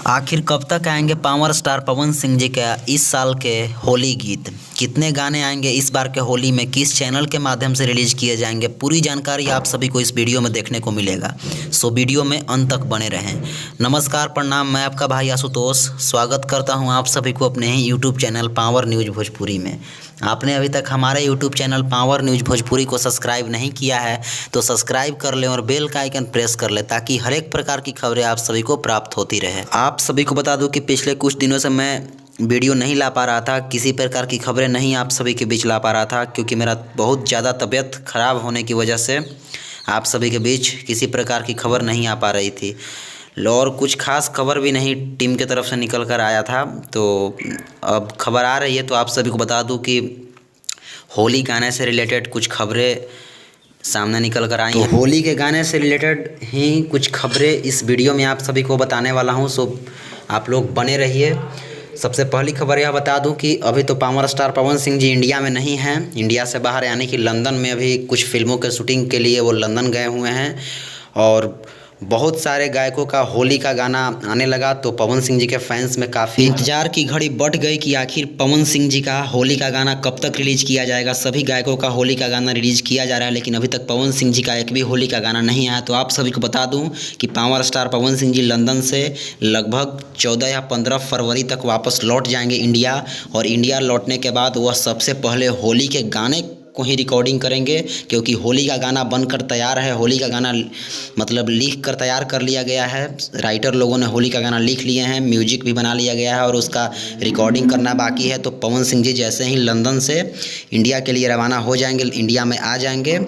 आखिर कब तक आएंगे पावर स्टार पवन सिंह जी का इस साल के होली गीत? कितने गाने आएंगे इस बार के होली में? किस चैनल के माध्यम से रिलीज किए जाएंगे? पूरी जानकारी आप सभी को इस वीडियो में देखने को मिलेगा, सो वीडियो में अंत तक बने रहें। नमस्कार, प्रणाम, मैं आपका भाई आशुतोष स्वागत करता हूं आप सभी को अपने ही YouTube channel power news Bhojpuri में। आपने अभी तक हमारे YouTube channel power news Bhojpuri को सब्सक्राइब नहीं किया है तो सब्सक्राइब कर लें और बेल का आइकन प्रेस कर लें ताकि हर एक प्रकार की खबरें आप सभी को प्राप्त होती रहे। आप सभी को बता दूं कि पिछले कुछ दिनों से मैं वीडियो नहीं ला पा रहा था, किसी प्रकार की खबरें नहीं आप सभी के बीच ला पा रहा था क्योंकि मेरा बहुत ज़्यादा तबीयत ख़राब होने की वजह से आप सभी के बीच किसी प्रकार की खबर नहीं आ पा रही थी और कुछ खास खबर भी नहीं टीम की तरफ से निकल कर आया था। तो अब खबर आ रही है तो आप सभी को बता दूं कि होली गाने से रिलेटेड कुछ खबरें सामने निकल कर आई हैं। तो होली के गाने से रिलेटेड ही कुछ खबरें इस वीडियो में आप सभी को बताने वाला हूं, सो आप लोग बने रहिए। सबसे पहली खबर यह बता दूं कि अभी तो पावर स्टार पवन सिंह जी इंडिया में नहीं हैं, इंडिया से बाहर यानी कि लंदन में अभी कुछ फिल्मों के शूटिंग के लिए वो लंदन गए हुए हैं और बहुत सारे गायकों का होली का गाना आने लगा तो पवन सिंह जी के फैंस में काफ़ी इंतजार की घड़ी बढ़ गई कि आखिर पवन सिंह जी का होली का गाना कब तक रिलीज़ किया जाएगा। सभी गायकों का होली का गाना रिलीज़ किया जा रहा है लेकिन अभी तक पवन सिंह जी का एक भी होली का गाना नहीं आया। तो आप सभी को बता दूं कि पावर स्टार पवन सिंह जी लंदन से लगभग 14 या 15 फरवरी तक वापस लौट जाएंगे इंडिया, और इंडिया लौटने के बाद वह सबसे पहले होली के गाने को ही रिकॉर्डिंग करेंगे क्योंकि होली का गाना बनकर तैयार है। होली का गाना मतलब लिख कर तैयार कर लिया गया है, राइटर लोगों ने होली का गाना लिख लिए हैं, म्यूजिक भी बना लिया गया है और उसका रिकॉर्डिंग करना बाकी है। तो पवन सिंह जी जैसे ही लंदन से इंडिया के लिए रवाना हो जाएंगे, इंडिया में आ जाएंगे,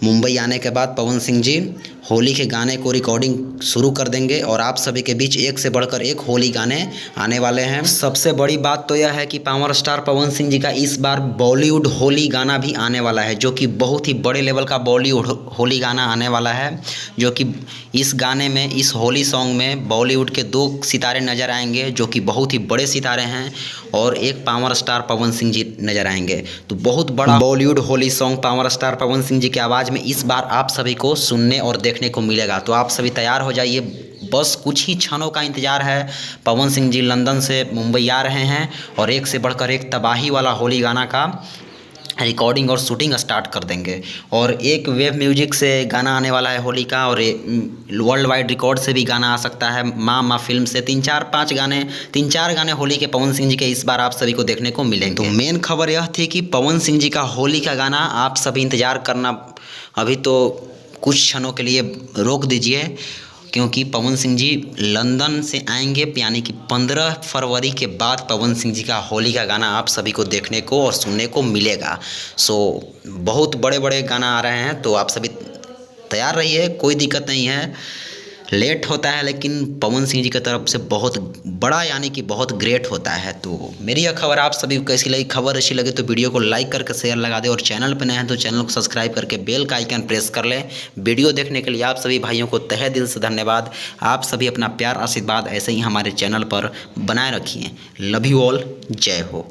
मुंबई आने के बाद पवन सिंह जी होली के गाने को रिकॉर्डिंग शुरू कर देंगे और आप सभी के बीच एक से बढ़कर एक होली गाने आने वाले हैं। सबसे बड़ी बात तो यह है कि पावर स्टार पवन सिंह जी का इस बार बॉलीवुड होली गाना भी आने वाला है, जो कि बहुत ही बड़े लेवल का बॉलीवुड होली गाना आने वाला है, जो कि इस गाने में, इस होली सॉन्ग में बॉलीवुड के 2 सितारे नज़र आएंगे जो कि बहुत ही बड़े सितारे हैं और एक पावर स्टार पवन सिंह जी नज़र आएंगे। तो बहुत बड़ा Bollywood Holi song power star Pawan Singh ji की आवाज़ में इस बार आप सभी को सुनने और देखने को मिलेगा। तो आप सभी तैयार हो जाइए, बस कुछ ही क्षणों का इंतजार है। पवन सिंह जी लंदन से मुंबई आ रहे हैं और एक से बढ़कर एक तबाही वाला होली गाना का रिकॉर्डिंग और शूटिंग स्टार्ट कर देंगे और एक वेब म्यूजिक से गाना आने वाला है होली का और वर्ल्ड वाइड रिकॉर्ड से भी गाना आ सकता है। माँ फिल्म से 3-4 गाने होली के पवन सिंह जी के इस बार आप सभी को देखने को मिलेंगे। तो मेन खबर यह थी कि पवन सिंह जी का होली का गाना आप सभी इंतज़ार करना अभी तो कुछ क्षणों के लिए रोक दीजिए क्योंकि पवन सिंह जी लंदन से आएंगे, यानी कि 15 फरवरी के बाद पवन सिंह जी का होली का गाना आप सभी को देखने को और सुनने को मिलेगा। सो बहुत बड़े बड़े गाना आ रहे हैं तो आप सभी तैयार रहिए, कोई दिक्कत नहीं है। लेट होता है लेकिन पवन सिंह जी की तरफ से बहुत बड़ा यानी कि बहुत ग्रेट होता है। तो मेरी यह खबर आप सभी को कैसी लगी? खबर अच्छी लगी तो वीडियो को लाइक करके शेयर लगा दें और चैनल पर नए हैं तो चैनल को सब्सक्राइब करके बेल का आइकन प्रेस कर लें। वीडियो देखने के लिए आप सभी भाइयों को तहे दिल से धन्यवाद। आप सभी अपना प्यार आशीर्वाद ऐसे ही हमारे चैनल पर बनाए रखिए। लव यू ऑल, जय हो।